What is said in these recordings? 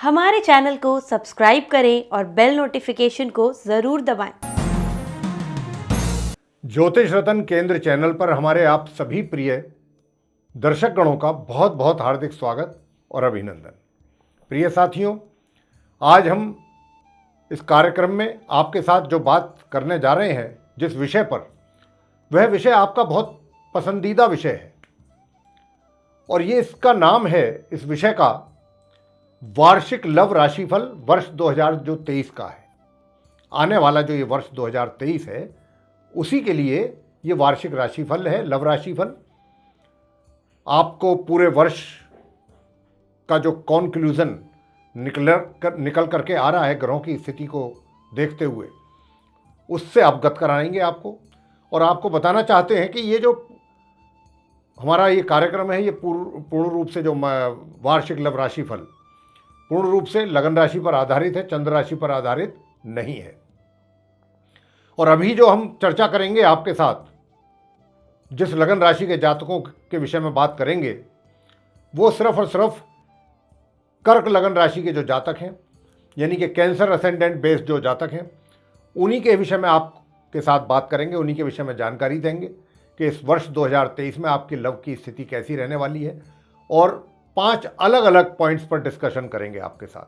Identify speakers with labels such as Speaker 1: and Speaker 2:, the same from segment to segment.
Speaker 1: हमारे चैनल को सब्सक्राइब करें और बेल नोटिफिकेशन को ज़रूर दबाएं।
Speaker 2: ज्योतिष रतन केंद्र चैनल पर हमारे आप सभी प्रिय दर्शक गणों का बहुत बहुत हार्दिक स्वागत और अभिनंदन। प्रिय साथियों, आज हम इस कार्यक्रम में आपके साथ जो बात करने जा रहे हैं, जिस विषय पर, वह विषय आपका बहुत पसंदीदा विषय है और ये इसका नाम है, इस विषय का, वार्षिक लव राशिफल वर्ष 2023 का है। आने वाला जो ये वर्ष 2023 है, उसी के लिए ये वार्षिक राशिफल है, लव राशिफल। आपको पूरे वर्ष का जो कॉन्क्लूजन निकल करके आ रहा है ग्रहों की स्थिति को देखते हुए, उससे अवगत कराएंगे आपको। और आपको बताना चाहते हैं कि ये जो हमारा ये कार्यक्रम है, ये पूर्ण रूप से जो वार्षिक लव राशिफल पूर्ण रूप से लगन राशि पर आधारित है, चंद्र राशि पर आधारित नहीं है। और अभी जो हम चर्चा करेंगे आपके साथ, जिस लगन राशि के जातकों के विषय में बात करेंगे, वो सिर्फ और सिर्फ कर्क लगन राशि के जो जातक हैं, यानी कि कैंसर असेंडेंट बेस्ड जो जातक हैं, उन्हीं के विषय में आपके साथ बात करेंगे, उन्हीं के विषय में जानकारी देंगे कि इस वर्ष 2023 में आपकी लव की स्थिति कैसी रहने वाली है। और 5 अलग अलग पॉइंट्स पर डिस्कशन करेंगे आपके साथ,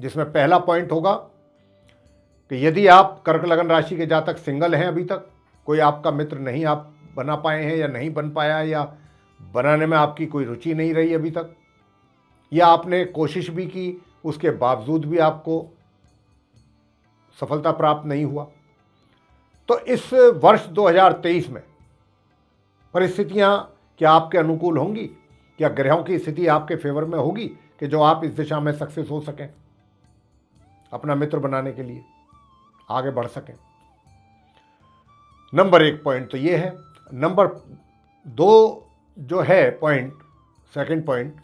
Speaker 2: जिसमें पहला पॉइंट होगा कि यदि आप कर्क लगन राशि के जातक सिंगल हैं, अभी तक कोई आपका मित्र नहीं आप बना पाए हैं, या नहीं बन पाया, या बनाने में आपकी कोई रुचि नहीं रही अभी तक, या आपने कोशिश भी की, उसके बावजूद भी आपको सफलता प्राप्त नहीं हुआ, तो इस वर्ष 2023 में परिस्थितियां क्या आपके अनुकूल होंगी? क्या ग्रहों की स्थिति आपके फेवर में होगी कि जो आप इस दिशा में सक्सेस हो सकें, अपना मित्र बनाने के लिए आगे बढ़ सकें? नंबर 1 पॉइंट तो ये है। नंबर 2 जो है पॉइंट, सेकंड पॉइंट,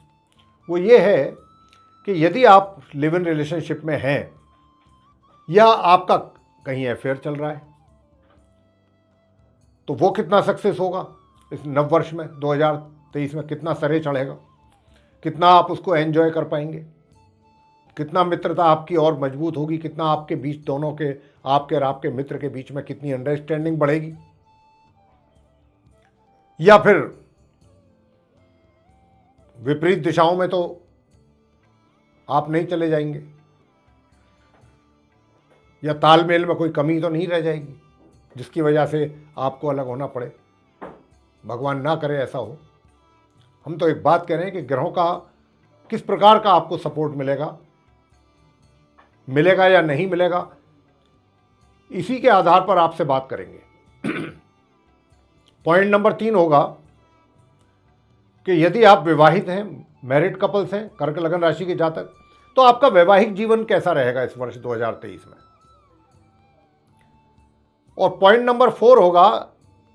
Speaker 2: वो ये है कि यदि आप लिव इन रिलेशनशिप में हैं या आपका कहीं अफेयर चल रहा है, तो वो कितना सक्सेस होगा इस नव वर्ष में 2023 में, कितना सरे चढ़ेगा, कितना आप उसको एंजॉय कर पाएंगे, कितना मित्रता आपकी और मजबूत होगी, कितना आपके बीच दोनों के, आपके और आपके मित्र के बीच में कितनी अंडरस्टैंडिंग बढ़ेगी, या फिर विपरीत दिशाओं में तो आप नहीं चले जाएंगे, या तालमेल में कोई कमी तो नहीं रह जाएगी जिसकी वजह से आपको अलग होना पड़े। भगवान ना करे ऐसा हो। हम तो एक बात कह रहे हैं कि ग्रहों का किस प्रकार का आपको सपोर्ट मिलेगा या नहीं मिलेगा, इसी के आधार पर आपसे बात करेंगे। पॉइंट नंबर 3 होगा कि यदि आप विवाहित हैं, मैरिड कपल्स हैं, कर्क लगन राशि के जातक, तो आपका वैवाहिक जीवन कैसा रहेगा इस वर्ष 2023 में। और पॉइंट नंबर 4 होगा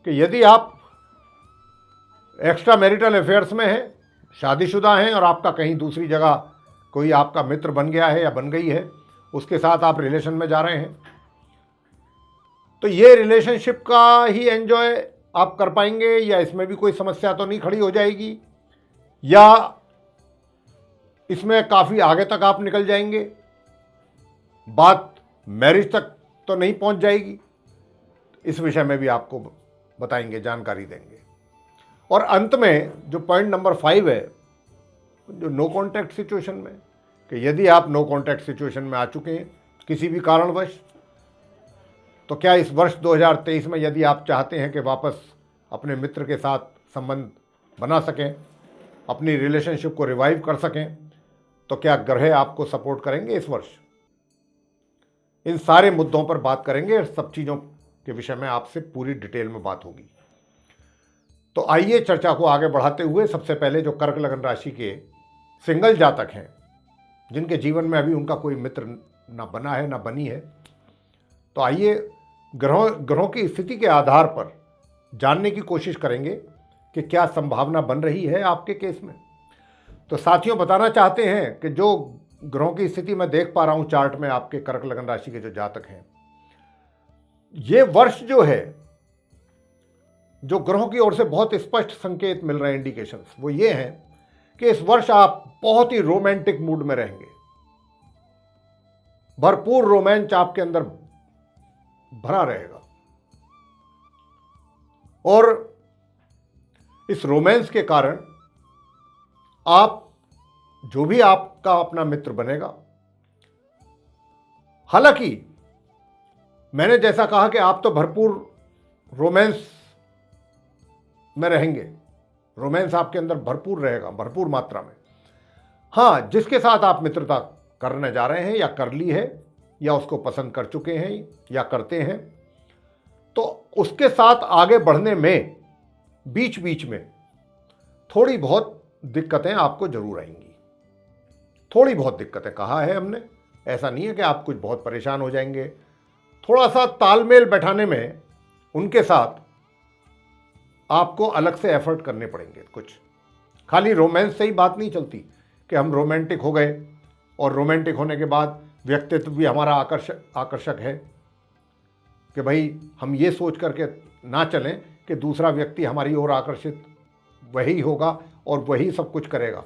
Speaker 2: कि यदि आप एक्स्ट्रा मैरिटल अफेयर्स में हैं, शादीशुदा हैं, और आपका कहीं दूसरी जगह कोई आपका मित्र बन गया है या बन गई है, उसके साथ आप रिलेशन में जा रहे हैं, तो ये रिलेशनशिप का ही एंजॉय आप कर पाएंगे, या इसमें भी कोई समस्या तो नहीं खड़ी हो जाएगी, या इसमें काफ़ी आगे तक आप निकल जाएंगे, बात मैरिज तक तो नहीं पहुंच जाएगी। इस विषय में भी आपको बताएंगे, जानकारी देंगे। और अंत में जो पॉइंट नंबर 5 है, जो नो कॉन्टैक्ट सिचुएशन में, कि यदि आप नो कॉन्टैक्ट सिचुएशन में आ चुके हैं किसी भी कारणवश, तो क्या इस वर्ष 2023 में यदि आप चाहते हैं कि वापस अपने मित्र के साथ संबंध बना सकें, अपनी रिलेशनशिप को रिवाइव कर सकें, तो क्या ग्रह आपको सपोर्ट करेंगे इस वर्ष? इन सारे मुद्दों पर बात करेंगे और सब चीज़ों के विषय में आपसे पूरी डिटेल में बात होगी। तो आइए चर्चा को आगे बढ़ाते हुए, सबसे पहले जो कर्क लगन राशि के सिंगल जातक हैं, जिनके जीवन में अभी उनका कोई मित्र ना बना है ना बनी है, तो आइए ग्रहों की स्थिति के आधार पर जानने की कोशिश करेंगे कि क्या संभावना बन रही है आपके केस में। तो साथियों, बताना चाहते हैं कि जो ग्रहों की स्थिति मैं देख पा रहा हूं चार्ट में, आपके कर्क लगन राशि के जो जातक हैं, ये वर्ष जो है, जो ग्रहों की ओर से बहुत स्पष्ट संकेत मिल रहे हैं, इंडिकेशंस, वो ये हैं कि इस वर्ष आप बहुत ही रोमांटिक मूड में रहेंगे। भरपूर रोमांच आपके अंदर भरा रहेगा। और इस रोमांस के कारण आप जो भी आपका अपना मित्र बनेगा, हालांकि मैंने जैसा कहा कि आप तो भरपूर रोमांस में रहेंगे, रोमांस आपके अंदर भरपूर रहेगा, भरपूर मात्रा में। हाँ, जिसके साथ आप मित्रता करने जा रहे हैं या कर ली है या उसको पसंद कर चुके हैं या करते हैं, तो उसके साथ आगे बढ़ने में बीच बीच में थोड़ी बहुत दिक्कतें आपको जरूर आएंगी। थोड़ी बहुत दिक्कतें कहा है हमने, ऐसा नहीं है कि आप कुछ बहुत परेशान हो जाएंगे। थोड़ा सा तालमेल बैठाने में उनके साथ आपको अलग से एफर्ट करने पड़ेंगे। कुछ खाली रोमांस से ही बात नहीं चलती कि हम रोमांटिक हो गए और रोमांटिक होने के बाद व्यक्तित्व भी हमारा आकर्षक है कि भाई हम ये सोच करके ना चलें कि दूसरा व्यक्ति हमारी ओर आकर्षित वही होगा और वही सब कुछ करेगा,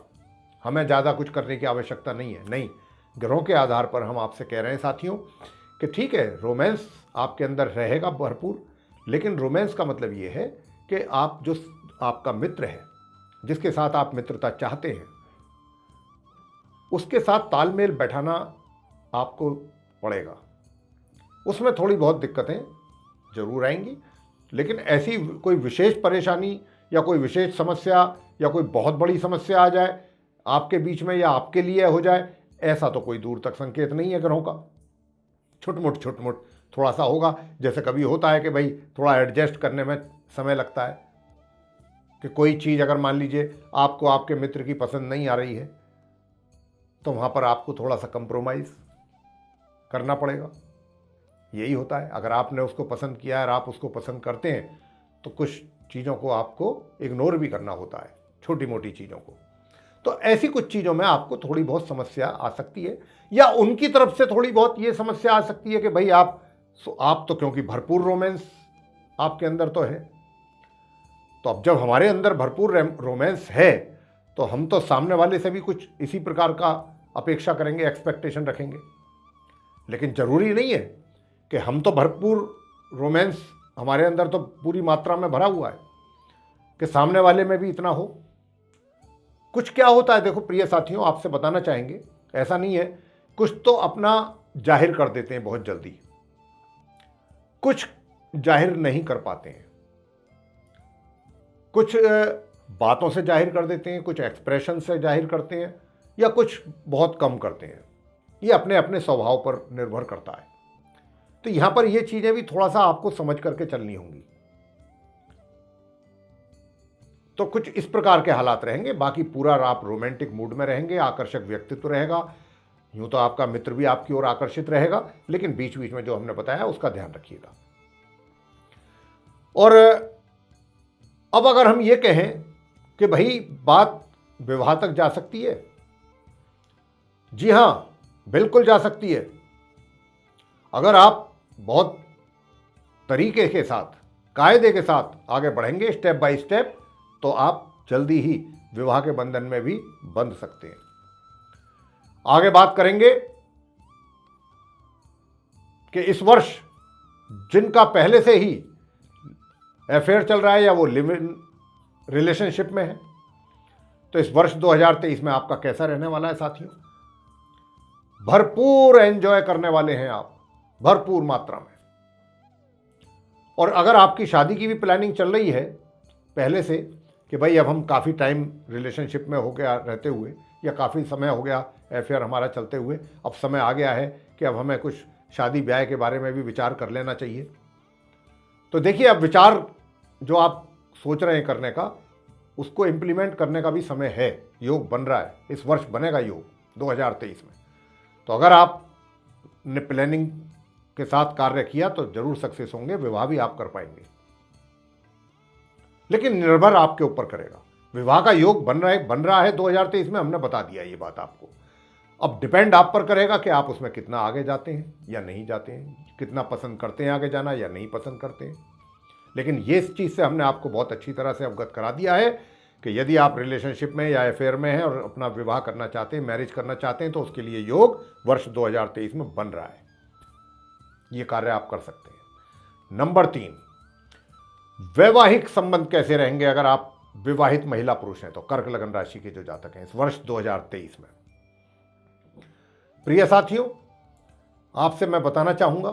Speaker 2: हमें ज़्यादा कुछ करने की आवश्यकता नहीं है। नहीं, ग्रहों के आधार पर हम आपसे कह रहे हैं साथियों कि ठीक है, रोमांस आपके अंदर रहेगा भरपूर, लेकिन रोमांस का मतलब ये है कि आप जो आपका मित्र है, जिसके साथ आप मित्रता चाहते हैं, उसके साथ तालमेल बैठाना आपको पड़ेगा। उसमें थोड़ी बहुत दिक्कतें जरूर आएंगी, लेकिन ऐसी कोई विशेष परेशानी या कोई विशेष समस्या या कोई बहुत बड़ी समस्या आ जाए आपके बीच में या आपके लिए हो जाए, ऐसा तो कोई दूर तक संकेत नहीं है ग्रहों का। छुटमुट थोड़ा सा होगा, जैसे कभी होता है कि भाई थोड़ा एडजस्ट करने में समय लगता है कि कोई चीज़ अगर मान लीजिए आपको आपके मित्र की पसंद नहीं आ रही है तो वहाँ पर आपको थोड़ा सा कंप्रोमाइज़ करना पड़ेगा। यही होता है, अगर आपने उसको पसंद किया है और आप उसको पसंद करते हैं तो कुछ चीज़ों को आपको इग्नोर भी करना होता है, छोटी मोटी चीज़ों को। तो ऐसी कुछ चीज़ों में आपको थोड़ी बहुत समस्या आ सकती है, या उनकी तरफ से थोड़ी बहुत ये समस्या आ सकती है कि भाई आप तो क्योंकि भरपूर रोमांस आपके अंदर तो है, तो अब जब हमारे अंदर भरपूर रोमांस है तो हम तो सामने वाले से भी कुछ इसी प्रकार का अपेक्षा करेंगे, एक्सपेक्टेशन रखेंगे। लेकिन ज़रूरी नहीं है कि हम तो भरपूर रोमांस हमारे अंदर तो पूरी मात्रा में भरा हुआ है कि सामने वाले में भी इतना हो। कुछ क्या होता है, देखो प्रिय साथियों, आपसे बताना चाहेंगे, ऐसा नहीं है, कुछ तो अपना जाहिर कर देते हैं बहुत जल्दी, कुछ जाहिर नहीं कर पाते हैं, कुछ बातों से जाहिर कर देते हैं, कुछ एक्सप्रेशन से जाहिर करते हैं, या कुछ बहुत कम करते हैं। ये अपने अपने स्वभाव पर निर्भर करता है। तो यहां पर ये चीजें भी थोड़ा सा आपको समझ करके चलनी होंगी। तो कुछ इस प्रकार के हालात रहेंगे, बाकी पूरा आप रोमांटिक मूड में रहेंगे, आकर्षक व्यक्तित्व रहेगा, यूं तो आपका मित्र भी आपकी ओर आकर्षित रहेगा, लेकिन बीच बीच में जो हमने बताया उसका ध्यान रखिएगा। और अब अगर हम ये कहें कि भाई बात विवाह तक जा सकती है, जी हां, बिल्कुल जा सकती है। अगर आप बहुत तरीके के साथ, कायदे के साथ आगे बढ़ेंगे स्टेप बाय स्टेप, तो आप जल्दी ही विवाह के बंधन में भी बंध सकते हैं। आगे बात करेंगे कि इस वर्ष जिनका पहले से ही अफेयर चल रहा है या वो लिव इन रिलेशनशिप में है, तो इस वर्ष 2023 में आपका कैसा रहने वाला है साथियों? भरपूर एंजॉय करने वाले हैं आप, भरपूर मात्रा में। और अगर आपकी शादी की भी प्लानिंग चल रही है पहले से कि भाई अब हम काफ़ी टाइम रिलेशनशिप में हो गया रहते हुए, या काफ़ी समय हो गया अफेयर हमारा चलते हुए, अब समय आ गया है कि अब हमें कुछ शादी ब्याह के बारे में भी विचार कर लेना चाहिए, तो देखिए अब विचार जो आप सोच रहे हैं करने का, उसको इम्प्लीमेंट करने का भी समय है। योग बन रहा है, इस वर्ष बनेगा योग 2023 में। तो अगर आपने प्लानिंग के साथ कार्य किया तो जरूर सक्सेस होंगे, विवाह भी आप कर पाएंगे, लेकिन निर्भर आपके ऊपर करेगा। विवाह का योग बन रहा है 2023 में, हमने बता दिया ये बात आपको। अब डिपेंड आप पर करेगा कि आप उसमें कितना आगे जाते हैं या नहीं जाते हैं, कितना पसंद करते हैं आगे जाना या नहीं पसंद करते हैं। लेकिन ये इस चीज़ से हमने आपको बहुत अच्छी तरह से अवगत करा दिया है कि यदि आप रिलेशनशिप में या अफेयर में हैं और अपना विवाह करना चाहते हैं, मैरिज करना चाहते हैं, तो उसके लिए योग वर्ष 2023 में बन रहा है। ये कार्य आप कर सकते हैं। नंबर 3, वैवाहिक संबंध कैसे रहेंगे अगर आप विवाहित महिला पुरुष हैं तो कर्क लगन राशि के जो जातक हैं इस वर्ष 2023 में। प्रिय साथियों, आपसे मैं बताना चाहूंगा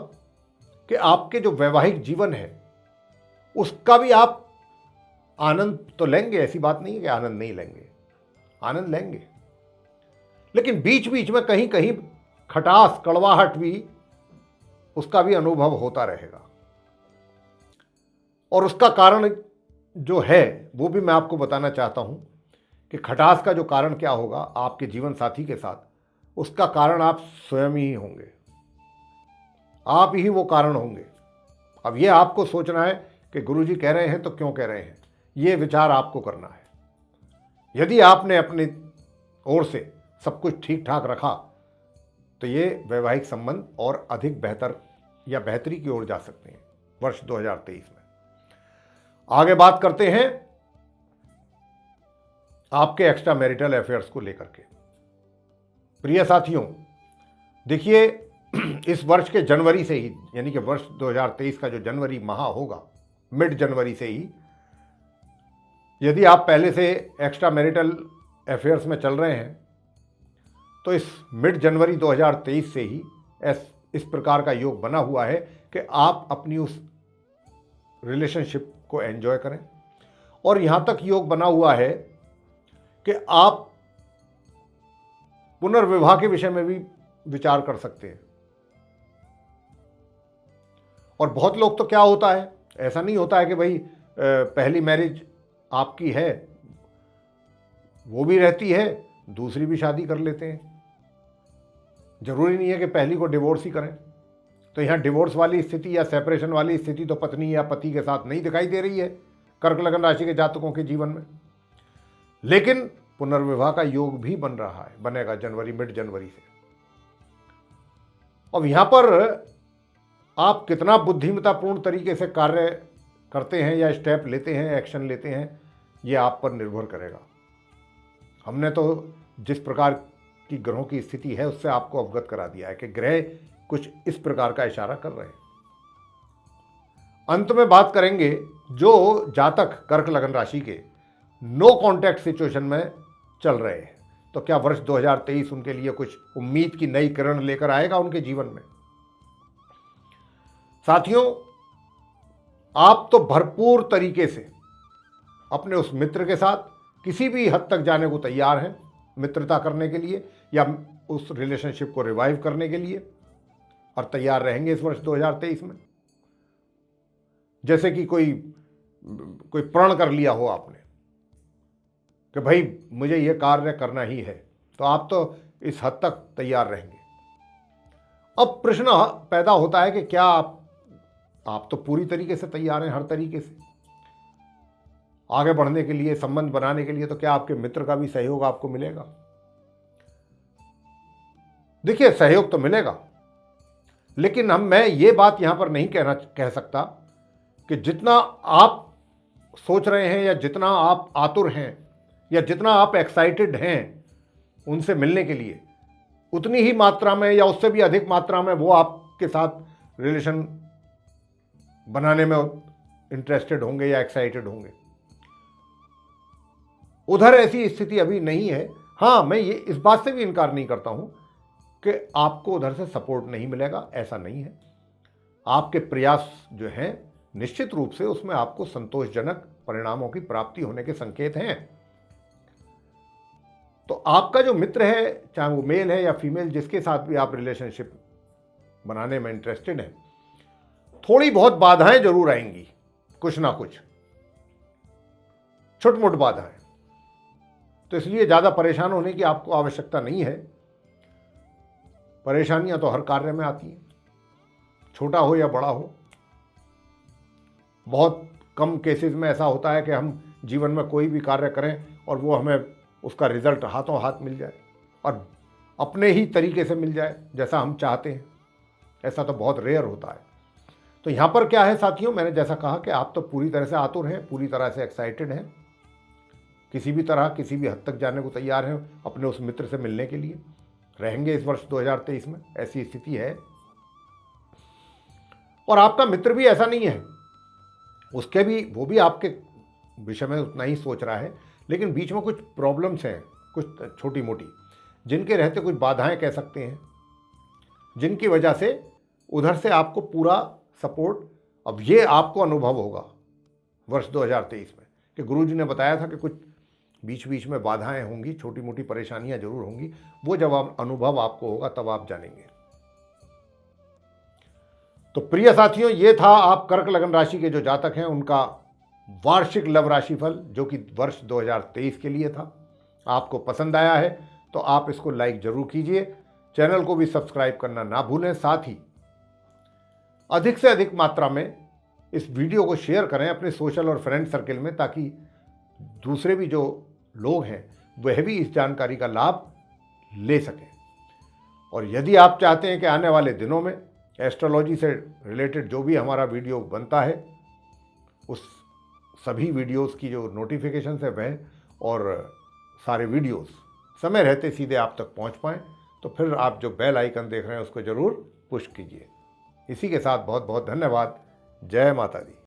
Speaker 2: कि आपके जो वैवाहिक जीवन है उसका भी आप आनंद तो लेंगे, ऐसी बात नहीं है कि आनंद नहीं लेंगे, आनंद लेंगे, लेकिन बीच बीच में कहीं कहीं खटास, कड़वाहट भी, उसका भी अनुभव होता रहेगा। और उसका कारण जो है वो भी मैं आपको बताना चाहता हूं कि खटास का जो कारण क्या होगा आपके जीवन साथी के साथ, उसका कारण आप स्वयं ही होंगे, आप ही वो कारण होंगे। अब ये आपको सोचना है कि गुरुजी कह रहे हैं तो क्यों कह रहे हैं, ये विचार आपको करना है। यदि आपने अपनी ओर से सब कुछ ठीक ठाक रखा तो ये वैवाहिक संबंध और अधिक बेहतर या बेहतरी की ओर जा सकते हैं वर्ष 2023 में। आगे बात करते हैं आपके एक्स्ट्रा मैरिटल अफेयर्स को लेकर के। प्रिय साथियों, देखिए इस वर्ष के जनवरी से ही, यानी कि वर्ष 2023 का जो जनवरी माह होगा, मिड जनवरी से ही, यदि आप पहले से एक्स्ट्रा मैरिटल अफेयर्स में चल रहे हैं तो इस मिड जनवरी 2023 से ही इस प्रकार का योग बना हुआ है कि आप अपनी उस रिलेशनशिप को एंजॉय करें। और यहां तक योग बना हुआ है कि आप पुनर्विवाह के विषय में भी विचार कर सकते हैं। और बहुत लोग तो क्या होता है, ऐसा नहीं होता है कि भाई पहली मैरिज आपकी है वो भी रहती है, दूसरी भी शादी कर लेते हैं। जरूरी नहीं है कि पहली को डिवोर्स ही करें। तो यहाँ डिवोर्स वाली स्थिति या सेपरेशन वाली स्थिति तो पत्नी या पति के साथ नहीं दिखाई दे रही है कर्क लगन राशि के जातकों के जीवन में, लेकिन पुनर्विवाह का योग भी बन रहा है, बनेगा जनवरी, मिड जनवरी से। अब यहां पर आप कितना बुद्धिमत्तापूर्ण तरीके से कार्य करते हैं या स्टेप लेते हैं, एक्शन लेते हैं, ये आप पर निर्भर करेगा। हमने तो जिस प्रकार की ग्रहों की स्थिति है उससे आपको अवगत करा दिया है कि ग्रह कुछ इस प्रकार का इशारा कर रहे हैं। अंत में बात करेंगे जो जातक कर्क लगन राशि के नो कॉन्टैक्ट सिचुएशन में चल रहे हैं, तो क्या वर्ष 2023 उनके लिए कुछ उम्मीद की नई किरण लेकर आएगा उनके जीवन में। साथियों, आप तो भरपूर तरीके से अपने उस मित्र के साथ किसी भी हद तक जाने को तैयार हैं, मित्रता करने के लिए या उस रिलेशनशिप को रिवाइव करने के लिए, और तैयार रहेंगे इस वर्ष 2023 में। जैसे कि कोई प्रण कर लिया हो आपने कि भाई मुझे यह कार्य करना ही है, तो आप तो इस हद तक तैयार रहेंगे। अब प्रश्न पैदा होता है कि क्या आप तो पूरी तरीके से तैयार हैं, हर तरीके से आगे बढ़ने के लिए, संबंध बनाने के लिए, तो क्या आपके मित्र का भी सहयोग आपको मिलेगा। देखिए, सहयोग तो मिलेगा, लेकिन मैं ये बात यहां पर नहीं कह सकता कि जितना आप सोच रहे हैं या जितना आप आतुर हैं या जितना आप एक्साइटेड हैं उनसे मिलने के लिए, उतनी ही मात्रा में या उससे भी अधिक मात्रा में वो आपके साथ रिलेशन बनाने में इंटरेस्टेड होंगे या एक्साइटेड होंगे। उधर ऐसी स्थिति अभी नहीं है। हाँ, मैं ये इस बात से भी इनकार नहीं करता हूं कि आपको उधर से सपोर्ट नहीं मिलेगा, ऐसा नहीं है। आपके प्रयास जो हैं निश्चित रूप से उसमें आपको संतोषजनक परिणामों की प्राप्ति होने के संकेत हैं। तो आपका जो मित्र है, चाहे वो मेल है या फीमेल, जिसके साथ भी आप रिलेशनशिप बनाने में इंटरेस्टेड हैं, थोड़ी बहुत बाधाएं जरूर आएंगी, कुछ ना कुछ छोट मोट बाधाएं। तो इसलिए ज्यादा परेशान होने की आपको आवश्यकता नहीं है। परेशानियां तो हर कार्य में आती हैं, छोटा हो या बड़ा हो। बहुत कम केसेस में ऐसा होता है कि हम जीवन में कोई भी कार्य करें और वो हमें उसका रिजल्ट हाथों हाथ मिल जाए और अपने ही तरीके से मिल जाए जैसा हम चाहते हैं। ऐसा तो बहुत रेयर होता है। तो यहाँ पर क्या है साथियों, मैंने जैसा कहा कि आप तो पूरी तरह से आतुर हैं, पूरी तरह से एक्साइटेड हैं किसी भी तरह किसी भी हद तक जाने को तैयार हैं अपने उस मित्र से मिलने के लिए, रहेंगे इस वर्ष 2023 में, ऐसी स्थिति है। और आपका मित्र भी ऐसा नहीं है, उसके भी वो भी आपके विषय में उतना ही सोच रहा है, लेकिन बीच में कुछ प्रॉब्लम्स हैं, कुछ छोटी मोटी, जिनके रहते कुछ बाधाएं कह सकते हैं, जिनकी वजह से उधर से आपको पूरा सपोर्ट, अब ये आपको अनुभव होगा वर्ष 2023 में कि गुरुजी ने बताया था कि कुछ बीच बीच में बाधाएं होंगी, छोटी मोटी परेशानियां जरूर होंगी। वो जब अनुभव आपको होगा तब आप जानेंगे। तो प्रिय साथियों, ये था आप कर्क लगन राशि के जो जातक हैं उनका वार्षिक लव राशिफल, जो कि वर्ष 2023 के लिए था। आपको पसंद आया है तो आप इसको लाइक जरूर कीजिए, चैनल को भी सब्सक्राइब करना ना भूलें। साथ ही अधिक से अधिक मात्रा में इस वीडियो को शेयर करें अपने सोशल और फ्रेंड सर्कल में, ताकि दूसरे भी जो लोग हैं वह भी इस जानकारी का लाभ ले सकें। और यदि आप चाहते हैं कि आने वाले दिनों में एस्ट्रोलॉजी से रिलेटेड जो भी हमारा वीडियो बनता है, उस सभी वीडियोस की जो नोटिफिकेशन है वह और सारे वीडियोस समय रहते सीधे आप तक पहुंच पाएँ, तो फिर आप जो बेल आइकन देख रहे हैं उसको ज़रूर पुश कीजिए। इसी के साथ बहुत बहुत धन्यवाद। जय माता दी।